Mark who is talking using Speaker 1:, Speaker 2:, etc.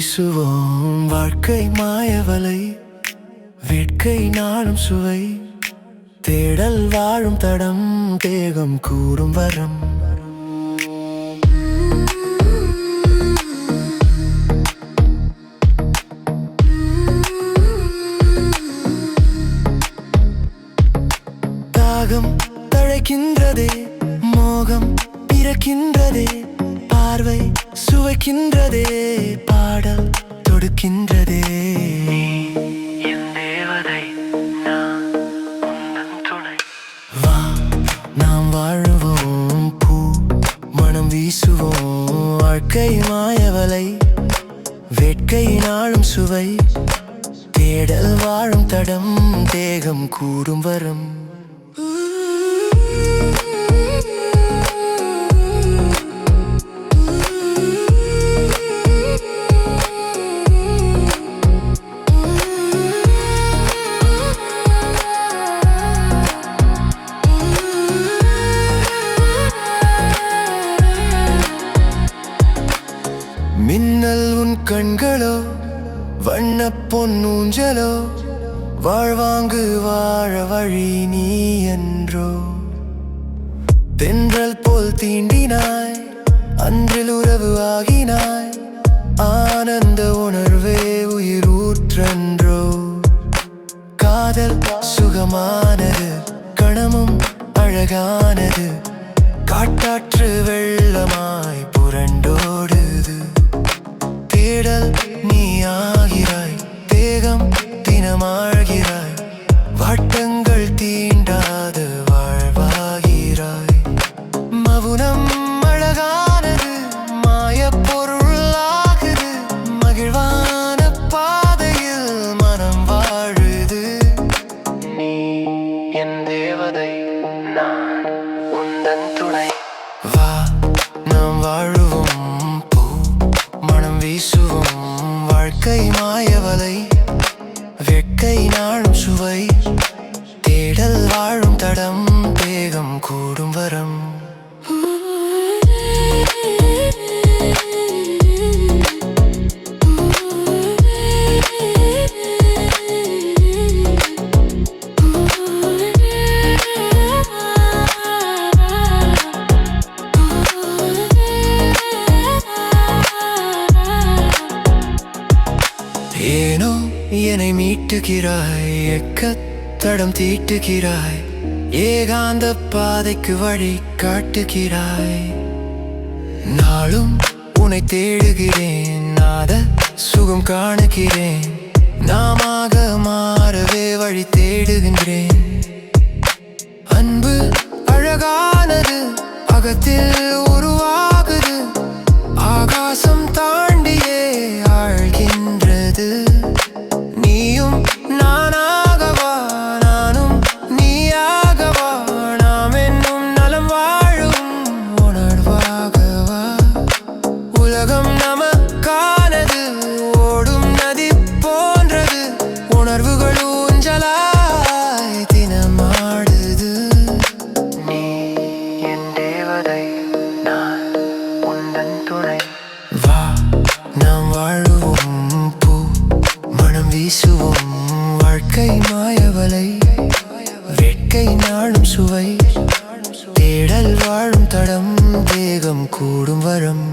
Speaker 1: வீசுவோம் வாழ்க்கை மாயவலை, வேட்கை நாளும் சுவை, தேடல் வாழும் தடம், தேகம் கூறும் வரம். தாகம் தழைக்கின்றதே, மோகம் பிறக்கின்றதே, பார்வை சுவைக்கின்றதே, பாடல் தொடுக்கின்றதே. என் தேவதை நான், உந்தன் துணை. வா நாம் வாழுவோம், பூ மனம் வீசுவோம், வாழ்க்கை மாயவலை, வேட்கை நாளும் சுவை, தேடல் வாழும் தடம், தேகம் கூடும் வரம். மின்னல் உன் கண்களோ, வண்ண பொன்னூஞ்சலோ, வாழ்வாங்கு வாழ வழி நீ என்றோ. தென்றல் போல் தீண்டினாய், அன்றில் உறவு ஆகினாய், ஆனந்த உணர்வே உயிர் ஊற்றன்றோ. காதல் சுகமானது, கணமும் அழகானது, காட்டாற்று வெள்ளமாய் புரண்டோடுது. தேடல் நீ ஆகிறாய், தேகம் தினமாழ்கிறாய், வாட்டங்கள் தீண்டாத வாழ்வாகிறாய். மவுனம் அழகானது, மாயப் பொருளாகுது, மகிழ்வான பாதையில் மனம் வாழுது. நீ என் தேவதை நான், உந்தன் துணை. வா நாம் வாழுவோம், பூ மனம் வீசுவோம், வாழ்க்கை மாயவலை, வேட்கை நாளும் சுவை, தேடல் வாழும் தடம், தேகம் கூடும் வரம். ஏனோ என்னை மீட்டுகிறாய், எக்கத்தடம் தீட்டுகிறாய், ஏகாந்த பாதைக்கு வழி காட்டுகிறாய். நாளும் உன்னை தேடுகிறேன், நாத சுகம் காணுகிறேன், நாமாக மாறவே வழி தேடுகின்றேன். அன்பு அழகானது, அகத்தில் உருவாகுது, ஆகாசம் தாண்டியே ஆழ்கின்றது. நீயும் நானாகவா, நானும் நீயாகவா, நாம் என்னும் நலம் வாழும் உணர்வாகவா. உலகம் நமக்கானது, ஓடும் நதி போன்றது, உணர்வுகள் ஊஞ்சலாய் தினமாடுது. நீ என் தேவதை நான், உந்தன் துணை. வா நாம் வாழுவோம், பூ மனம் வீசுவோம், வாழ்க்கை மாயவலை, வேட்கை நாளும் சுவை, தேடல் வாழும் தடம், தேகம் கூடும் வரம்.